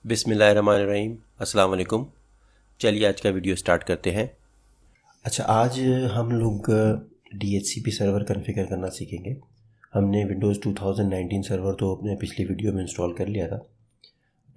बिस्मिल्लाहिर्रहमानिर्रहीम। अस्सलाम वालेकुम। चलिए आज का वीडियो स्टार्ट करते हैं। अच्छा, आज हम लोग DHCP सर्वर कॉन्फ़िगर करना सीखेंगे। हमने विंडोज़ 2019 सर्वर तो अपने पिछली वीडियो में इंस्टॉल कर लिया था,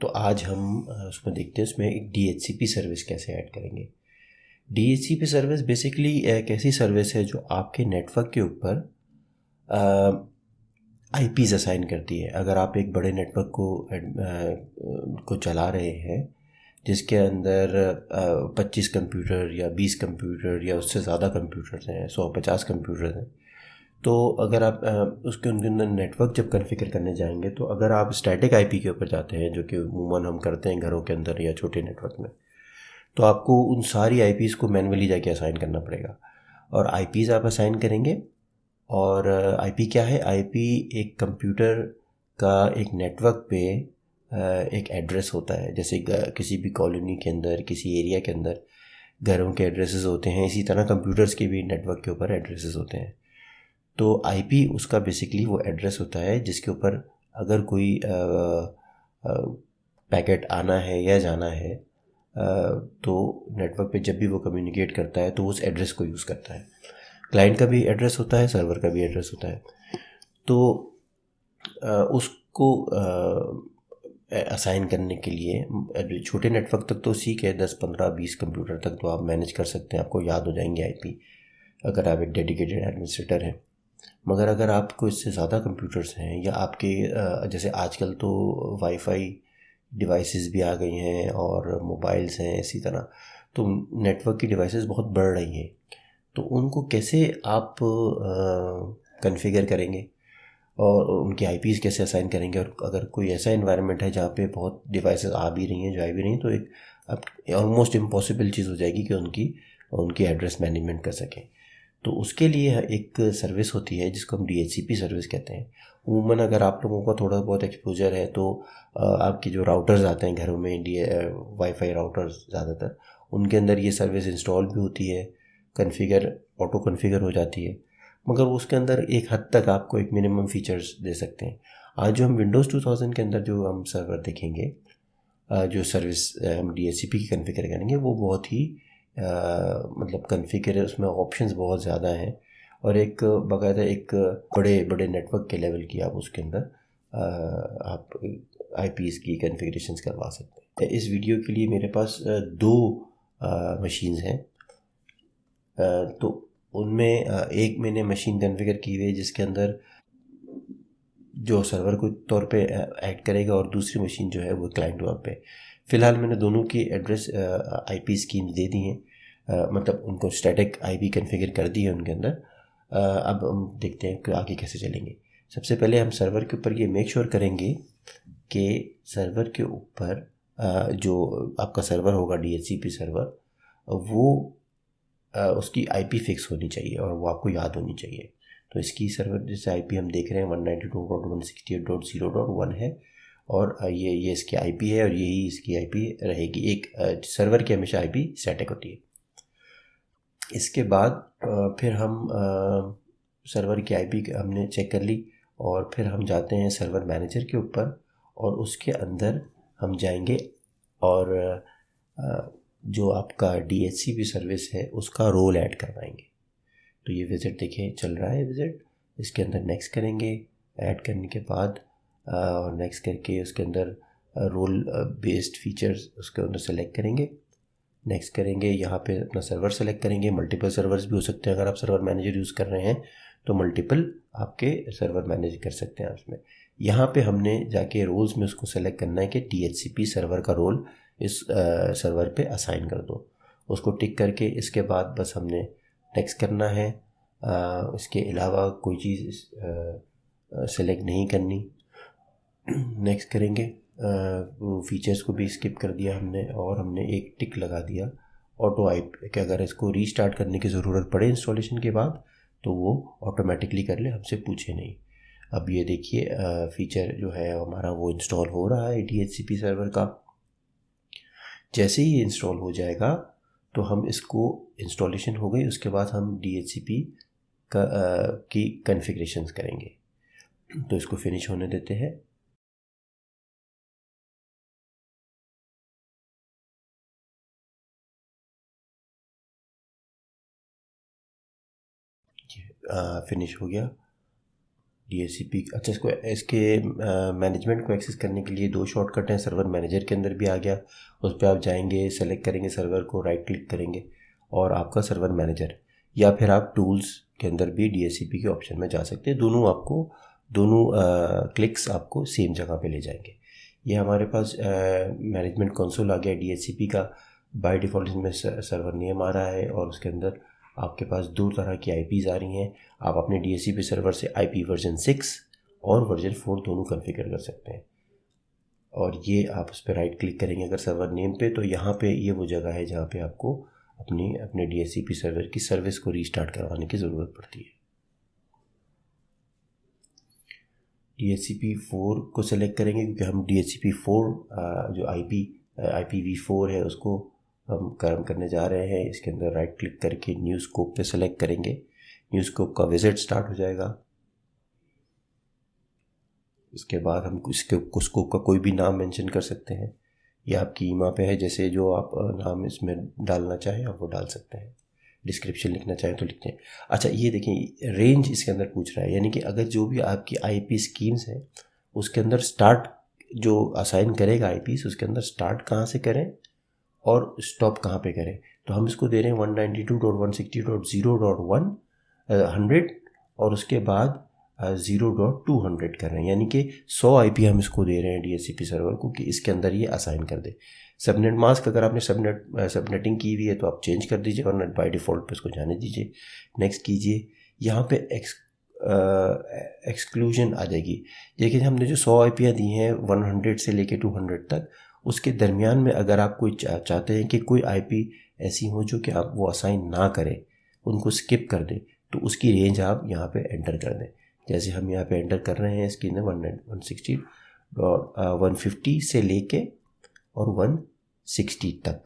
तो आज हम उसमें देखते हैं उसमें एक DHCP सर्विस कैसे ऐड करेंगे। DHCP सर्विस बेसिकली एक ऐसी सर्विस है जो आपके नेटवर्क के ऊपर IPs असाइन करती है। अगर आप एक बड़े नेटवर्क को चला रहे हैं जिसके अंदर 25 कंप्यूटर या 20 कंप्यूटर या उससे ज़्यादा कंप्यूटर्स हैं, 150 कंप्यूटर्स हैं, तो अगर आप उनके अंदर नेटवर्क जब कॉन्फ़िगर करने जाएंगे, तो अगर आप स्टैटिक आईपी के ऊपर जाते हैं, जो कि अमूमन हम करते हैं घरों के अंदर या छोटे नेटवर्क में, तो आपको उन सारी आईपीज़ को मैन्युअली जाके असाइन करना पड़ेगा। और आईपीज़ आप असाइन करेंगे, और आईपी क्या है? आईपी एक कंप्यूटर का एक नेटवर्क पे एक एड्रेस होता है। जैसे किसी भी कॉलोनी के अंदर, किसी एरिया के अंदर घरों के एड्रेसेस होते हैं, इसी तरह कंप्यूटर्स के भी नेटवर्क के ऊपर एड्रेसेस होते हैं। तो आईपी उसका बेसिकली वो एड्रेस होता है जिसके ऊपर अगर कोई पैकेट आना है या जाना है, तो नेटवर्क पे जब भी वो कम्युनिकेट करता है तो उस एड्रेस को यूज़ करता है। क्लाइंट का भी एड्रेस होता है, सर्वर का भी एड्रेस होता है। तो उसको असाइन करने के लिए छोटे नेटवर्क तक तो ठीक है, 10 15 20 कंप्यूटर तक तो आप मैनेज कर सकते हैं, आपको याद हो जाएंगे आईपी, अगर आप एक डेडिकेटेड एडमिनिस्ट्रेटर हैं। मगर अगर आपको इससे ज़्यादा कंप्यूटर्स हैं, या आपके जैसे आजकल तो वाईफाई डिवाइसेस भी आ गई हैं और मोबाइल्स हैं इसी तरह, तो नेटवर्क की डिवाइसेस बहुत बढ़ रही हैं, तो उनको कैसे आप कॉन्फ़िगर करेंगे और उनकी आईपीज़ कैसे असाइन करेंगे। और अगर कोई ऐसा एनवायरनमेंट है जहाँ पे बहुत डिवाइसेस आ भी रही हैं, जा भी रही हैं, तो एक अब ऑलमोस्ट इम्पॉसिबल चीज़ हो जाएगी कि उनकी एड्रेस मैनेजमेंट कर सकें। तो उसके लिए एक सर्विस होती है जिसको हम DHCP सर्विस कहते हैं। उमूमन अगर आप लोगों का थोड़ा बहुत एक्सपोजर है तो आपके जो राउटर्स आते हैं घरों में, वाईफाई राउटर्स ज़्यादातर, उनके अंदर ये सर्विस इंस्टॉल भी होती है, ऑटो कन्फिगर हो जाती है। मगर उसके अंदर एक हद तक आपको एक मिनिमम फीचर्स दे सकते हैं। आज जो हम विंडोज़ 2000 के अंदर जो हम सर्वर देखेंगे, जो सर्विस हम DHCP की कन्फिगर करेंगे, वो बहुत ही मतलब कन्फिगर, उसमें ऑप्शंस बहुत ज़्यादा हैं, और एक बाकायदा एक बड़े बड़े नेटवर्क के लेवल की आप उसके अंदर आप आईपीज़ की कन्फिगरेशंस करवा सकते हैं। इस वीडियो के लिए मेरे पास दो मशीन्स हैं, तो उनमें एक मैंने मशीन कॉन्फ़िगर की हुई है जिसके अंदर जो सर्वर को तौर पे ऐड करेगा, और दूसरी मशीन जो है वो क्लाइंट तौर पे। फ़िलहाल मैंने दोनों की एड्रेस आईपी स्कीम्स दे दी हैं, मतलब उनको स्टैटिक आईपी कॉन्फ़िगर कर दी है उनके अंदर। अब हम देखते हैं कि आगे कैसे चलेंगे। सबसे पहले हम सर्वर के ऊपर ये मेक श्योर करेंगे कि सर्वर के ऊपर जो आपका सर्वर होगा DHCP सर्वर, वो उसकी आईपी फिक्स होनी चाहिए और वो आपको याद होनी चाहिए। तो इसकी सर्वर जैसे आईपी हम देख रहे हैं 192.168.0.1 है, और ये इसकी आईपी है, और यही इसकी आईपी रहेगी। एक सर्वर की हमेशा आईपी स्टैटिक होती है। इसके बाद फिर हम सर्वर की आईपी हमने चेक कर ली, और फिर हम जाते हैं सर्वर मैनेजर के ऊपर, और उसके अंदर हम जाएंगे और जो आपका DHCP सर्विस है उसका रोल ऐड करवाएंगे। तो ये विज़िट देखिए चल रहा है विज़िट, इसके अंदर नेक्स्ट करेंगे। ऐड करने के बाद और नेक्स्ट करके उसके अंदर रोल बेस्ड फीचर्स उसके अंदर सेलेक्ट करेंगे, नेक्स्ट करेंगे। यहाँ पे अपना सर्वर सेलेक्ट करेंगे। मल्टीपल सर्वर्स भी हो सकते हैं, अगर आप सर्वर मैनेजर यूज़ कर रहे हैं तो मल्टीपल आपके सर्वर मैनेज कर सकते हैं उसमें। यहाँ पे हमने जाके रोल्स में उसको सेलेक्ट करना है कि DHCP सर्वर का रोल इस सर्वर पे असाइन कर दो, उसको टिक करके इसके बाद बस हमने नेक्स्ट करना है। इसके अलावा कोई चीज़ सेलेक्ट नहीं करनी। नेक्स्ट करेंगे। फीचर्स को भी स्किप कर दिया हमने, और हमने एक टिक लगा दिया ऑटो आईपी कि अगर इसको रीस्टार्ट करने की ज़रूरत पड़े इंस्टॉलेशन के बाद तो वो ऑटोमेटिकली कर ले, हमसे पूछे नहीं। अब ये देखिए फीचर जो है हमारा वो इंस्टॉल हो रहा है DHCP सर्वर का। जैसे ही इंस्टॉल हो जाएगा तो हम इसको, इंस्टॉलेशन हो गई, उसके बाद हम DHCP की कॉन्फ़िगरेशंस करेंगे। तो इसको फिनिश होने देते हैं। फिनिश हो गया DHCP। अच्छा, इसके मैनेजमेंट को एक्सेस करने के लिए दो शॉर्टकट हैं। सर्वर मैनेजर के अंदर भी आ गया, उस पर आप जाएंगे, सेलेक्ट करेंगे सर्वर को, राइट क्लिक करेंगे और आपका सर्वर मैनेजर, या फिर आप टूल्स के अंदर भी DHCP के ऑप्शन में जा सकते हैं। दोनों क्लिक्स आपको सेम जगह पे ले जाएंगे। ये हमारे पास मैनेजमेंट कंसोल आ गया DHCP का। बाय डिफ़ॉल्ट इसमें सर्वर नेम आ रहा है और उसके अंदर आपके पास दो तरह की IPs आ रही हैं। आप अपने DHCP सर्वर से IP वर्जन 6 और वर्जन 4 दोनों कॉन्फ़िगर कर सकते हैं। और ये आप उस पर राइट क्लिक करेंगे अगर सर्वर नेम पे, तो यहाँ पे ये वो जगह है जहाँ पे आपको अपने DHCP सर्वर की सर्विस को रीस्टार्ट करवाने की ज़रूरत पड़ती है। DHCP 4 को सेलेक्ट करेंगे क्योंकि हम DHCP 4 जो IPv4 है उसको हम काम करने जा रहे हैं। इसके अंदर राइट क्लिक करके न्यू स्कोप पे सेलेक्ट करेंगे। न्यू स्कोप का विजिट स्टार्ट हो जाएगा। इसके बाद हम इसके स्कोप का कोई भी नाम मेंशन कर सकते हैं। ये आपकी ईमा पे है, जैसे जो आप नाम इसमें डालना चाहें आप वो डाल सकते हैं। डिस्क्रिप्शन लिखना चाहें तो लिखते हैं। अच्छा, ये देखिए रेंज इसके अंदर पूछ रहा है, यानी कि अगर जो भी आपकी IP स्कीम्स हैं उसके अंदर स्टार्ट जो असाइन करेगा IPs, उसके अंदर स्टार्ट कहाँ से करें और स्टॉप कहाँ पे करें। तो हम इसको दे रहे हैं 192.168.0.1 100 और उसके बाद 0.200 कर रहे हैं, यानी कि 100 IP हम इसको दे रहे हैं DHCP सर्वर को कि इसके अंदर ये असाइन कर दे। सबनेट मास्क अगर आपने सबनेटिंग की हुई है तो आप चेंज कर दीजिए, वरना बाय डिफ़ॉल्ट पे उसको जाने दीजिए। नेक्स्ट कीजिए। यहाँ पे एक्सक्लूजन आ जाएगी। देखिए हमने जो 100 IP दी हैं 100 से लेके 200 तक, उसके दरमियान में अगर आप कोई चाहते हैं कि कोई IP ऐसी हो जो कि आप वो असाइन ना करें, उनको स्किप कर दें, तो उसकी रेंज आप यहाँ पे एंटर कर दें। जैसे हम यहाँ पे एंटर कर रहे हैं इसकी 150 से लेके और 160 तक,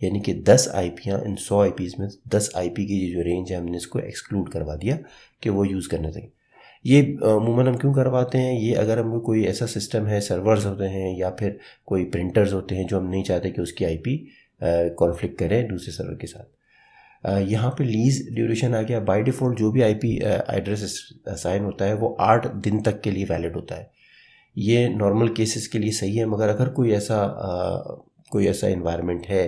यानी कि 10 IPयाँ इन 100 IPs में 10 IP की जो रेंज है हमने इसको एक्सक्लूड करवा दिया कि वो यूज़ करने देंगे। ये अमूमन हम क्यों करवाते हैं, ये अगर हम कोई ऐसा सिस्टम है, सर्वर्स होते हैं या फिर कोई प्रिंटर्स होते हैं जो हम नहीं चाहते कि उसकी IP कॉन्फ्लिक्ट करें दूसरे सर्वर के साथ। यहाँ पे लीज ड्यूरेशन आ गया। बाय डिफ़ॉल्ट जो भी IP एड्रेस असाइन होता है वो 8 दिन तक के लिए वैलिड होता है। ये नॉर्मल केसेस के लिए सही है, मगर अगर कोई ऐसा इन्वायरमेंट है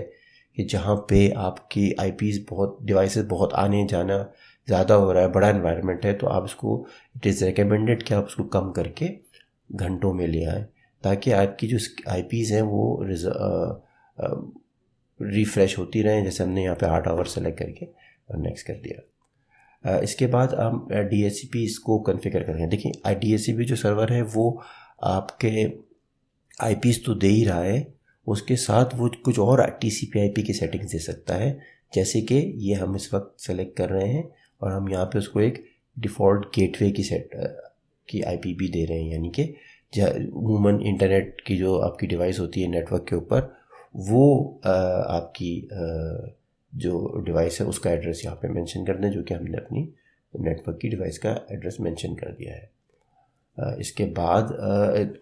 कि जहाँ पे आपकी IPs डिवाइसेस बहुत आने जाना ज़्यादा हो रहा है, बड़ा इन्वायरमेंट है, तो आप इसको इट इज़ रिकमेंडेड कि आप उसको कम करके घंटों में ले आएँ, ताकि आपकी जो IPs हैं वो रिफ़्रेश होती रहें। जैसे हमने यहाँ पे 8 आवर सेलेक्ट करके और नेक्स्ट कर दिया। इसके बाद हम DHCP इसको कॉन्फ़िगर करेंगे। देखिए DHCP जो सर्वर है वो आपके IPs तो दे ही रहा है, उसके साथ वो कुछ और TCP/IP की सेटिंग्स दे सकता है, जैसे कि ये हम इस वक्त सेलेक्ट कर रहे हैं और हम यहाँ पे उसको एक डिफ़ॉल्ट गेटवे की IP भी दे रहे हैं, यानी कि अमूमन इंटरनेट की जो आपकी डिवाइस होती है नेटवर्क के ऊपर, वो आपकी जो डिवाइस है उसका एड्रेस यहाँ पे मेंशन कर दें, जो कि हमने अपनी नेटवर्क की डिवाइस का एड्रेस मेंशन कर दिया है। इसके बाद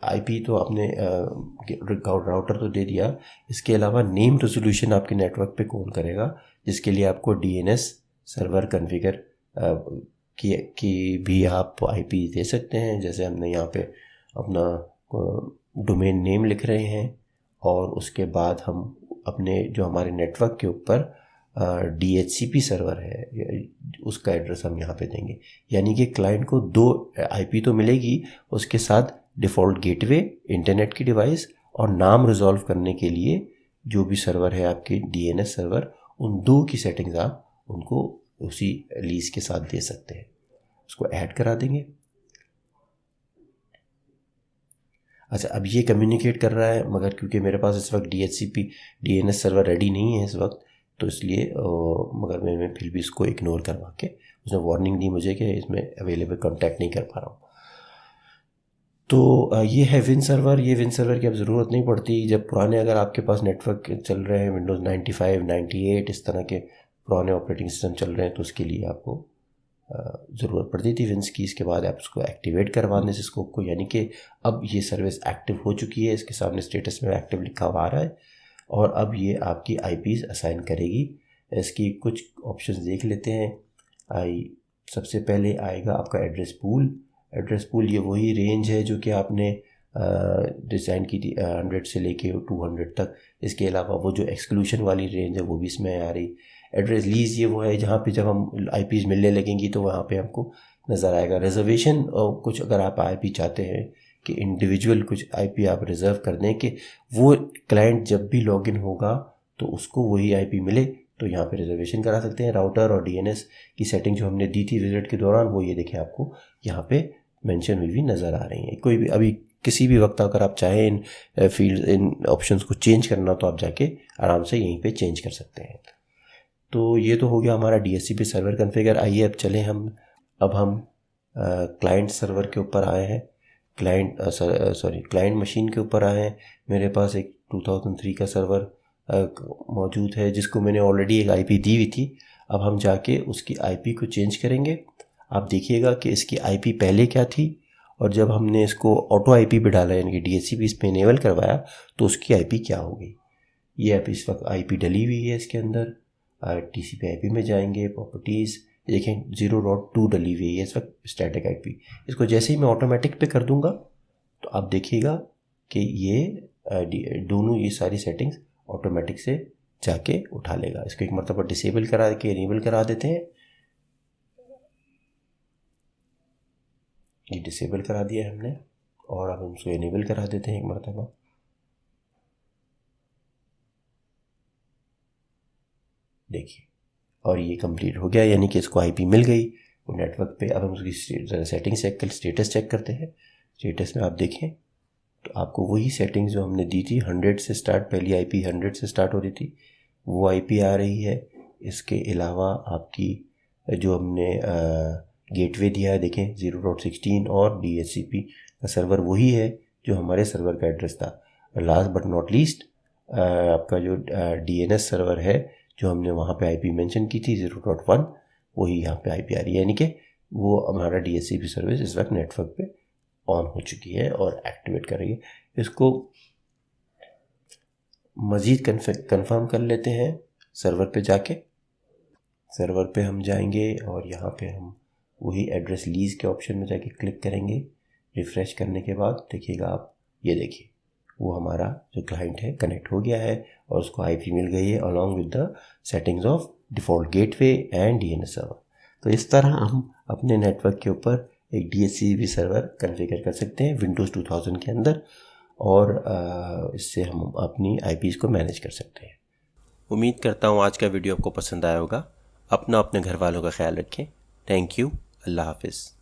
IP तो आपने राउटर तो दे दिया। इसके अलावा नेम रेजोल्यूशन आपके नेटवर्क पे कौन करेगा, जिसके लिए आपको DNS सर्वर कॉन्फ़िगर की भी आप IP दे सकते हैं। जैसे हमने यहाँ पे अपना डोमेन नेम लिख रहे हैं और उसके बाद हम अपने जो हमारे नेटवर्क के ऊपर DHCP सर्वर है उसका एड्रेस हम यहाँ पे देंगे, यानी कि क्लाइंट को 2 IP तो मिलेगी, उसके साथ डिफ़ॉल्ट गेटवे, इंटरनेट की डिवाइस और नाम रिजॉल्व करने के लिए जो भी सर्वर है आपके DNS सर्वर, उन 2 की सेटिंग्स आप उनको उसी लीज के साथ दे सकते हैं। उसको ऐड करा देंगे। अच्छा, अब ये कम्युनिकेट कर रहा है, मगर क्योंकि मेरे पास इस वक्त DHCP DNS सर्वर रेडी नहीं है इस वक्त, तो इसलिए मगर मैं फिर भी इसको इग्नोर करवा के, उसने वार्निंग दी मुझे कि इसमें अवेलेबल कॉन्टैक्ट नहीं कर पा रहा हूँ। तो ये है विन सर्वर। ये विन सर्वर की अब ज़रूरत नहीं पड़ती। जब पुराने अगर आपके पास नेटवर्क चल रहे हैं विंडोज़ 95 98 इस तरह के पुराने ऑपरेटिंग सिस्टम चल रहे हैं, तो उसके लिए आपको ज़रूरत पड़ती थी विंस की। इसके बाद आप उसको एक्टिवेट करवाने से स्कोप को, यानी कि अब ये सर्विस एक्टिव हो चुकी है, इसके सामने स्टेटस में एक्टिव लिखा हुआ आ रहा है और अब ये आपकी IPs असाइन करेगी। इसकी कुछ ऑप्शंस देख लेते हैं। सबसे पहले आएगा आपका एड्रेस पूल। एड्रेस पूल ये वही रेंज है जो कि आपने डिज़ाइन की थी 100 से लेके 200 तक। इसके अलावा वो जो एक्सक्लूशन वाली रेंज है वो भी इसमें आ रही। एड्रेस लीज ये वो है जहाँ पे जब हम आईपीज़ मिलने लगेंगी तो वहाँ पे हमको नज़र आएगा। रिजर्वेशन और कुछ अगर आप आईपी चाहते हैं कि इंडिविजुअल कुछ आईपी आप रिज़र्व कर दें कि वो क्लाइंट जब भी लॉगिन होगा तो उसको वही आईपी मिले, तो यहाँ पे रिजर्वेशन करा सकते हैं। राउटर और डीएनएस की सेटिंग जो हमने दी थी विजिट के दौरान वो ये देखें आपको यहाँ पे मेंशन हुई भी नज़र आ रही हैं। कोई भी अभी किसी भी वक्त अगर आप चाहें इन फील्ड इन ऑप्शंस को चेंज करना तो आप जाके आराम से यहीं पे चेंज कर सकते हैं। तो ये तो हो गया हमारा डीएचसीपी सर्वर कॉन्फ़िगर। आइए अब चलें हम क्लाइंट सर्वर के ऊपर आए हैं, क्लाइंट मशीन के ऊपर आए हैं। मेरे पास एक 2003 का सर्वर मौजूद है जिसको मैंने ऑलरेडी एक आईपी दी हुई थी। अब हम जाके उसकी आईपी को चेंज करेंगे। आप देखिएगा कि इसकी आईपी पहले क्या थी और जब हमने इसको ऑटो आईपी पे डाला यानी कि डीएचसीपी इस पर इनेबल करवाया तो उसकी आईपी क्या हो गई। ये अब इस वक्त आईपी डली हुई है इसके अंदर। टीसीपी आईपी में जाएंगे, प्रॉपर्टीज़ देखें 0.2 डली हुई है इस वक्त स्टैटिक आईपी। इसको जैसे ही मैं ऑटोमेटिक पे कर दूंगा तो आप देखिएगा कि ये दोनों ये सारी सेटिंग्स ऑटोमेटिक से जाके उठा लेगा। इसको एक मरतबा डिसेबल करा के इनेबल करा देते हैं। ये डिसेबल करा दिया है हमने और अब हम उसको इनेबल करा देते हैं एक मरतबा। देखिए और ये कंप्लीट हो गया यानी कि इसको आईपी मिल गई वो नेटवर्क पे। अब हम उसकी सेटिंग स्टेटस चेक करते हैं। स्टेटस में आप देखें तो आपको वही सेटिंग्स जो हमने दी थी 100 से स्टार्ट, पहली आईपी 100 से स्टार्ट हो रही थी वो आईपी आ रही है। इसके अलावा आपकी जो हमने गेटवे दिया है देखें 0.16 और डीएचसीपी का सर्वर वही है जो हमारे सर्वर का एड्रेस था। लास्ट बट नॉट लीस्ट आपका जो डीएनएस सर्वर है जो हमने वहाँ पे आईपी मेंशन की थी 0.1 वही यहाँ पे आईपी आ रही है यानी कि वो हमारा डीएचसीपी सर्विस इस वक्त नेटवर्क पे ऑन हो चुकी है और एक्टिवेट कर रही है। इसको मज़ीद कंफर्म कर लेते हैं सर्वर पे जाके। सर्वर पे हम जाएंगे और यहाँ पे हम वही एड्रेस लीज के ऑप्शन में जाके क्लिक करेंगे। रिफ़्रेश करने के बाद देखिएगा आप ये देखिए वो हमारा जो क्लाइंट है कनेक्ट हो गया है और उसको आईपी मिल गई है along with the settings of default gateway and DNS server. तो इस तरह हम अपने नेटवर्क के ऊपर एक डीएचसीपी सर्वर कॉन्फ़िगर कर सकते हैं विंडोज़ 2000 के अंदर और इससे हम अपनी आईपीज़ को मैनेज कर सकते हैं। उम्मीद करता हूँ आज का वीडियो आपको पसंद आया होगा। अपना अपने घर वालों का ख्याल रखें। Thank you. अल्लाह हाफ़िज़।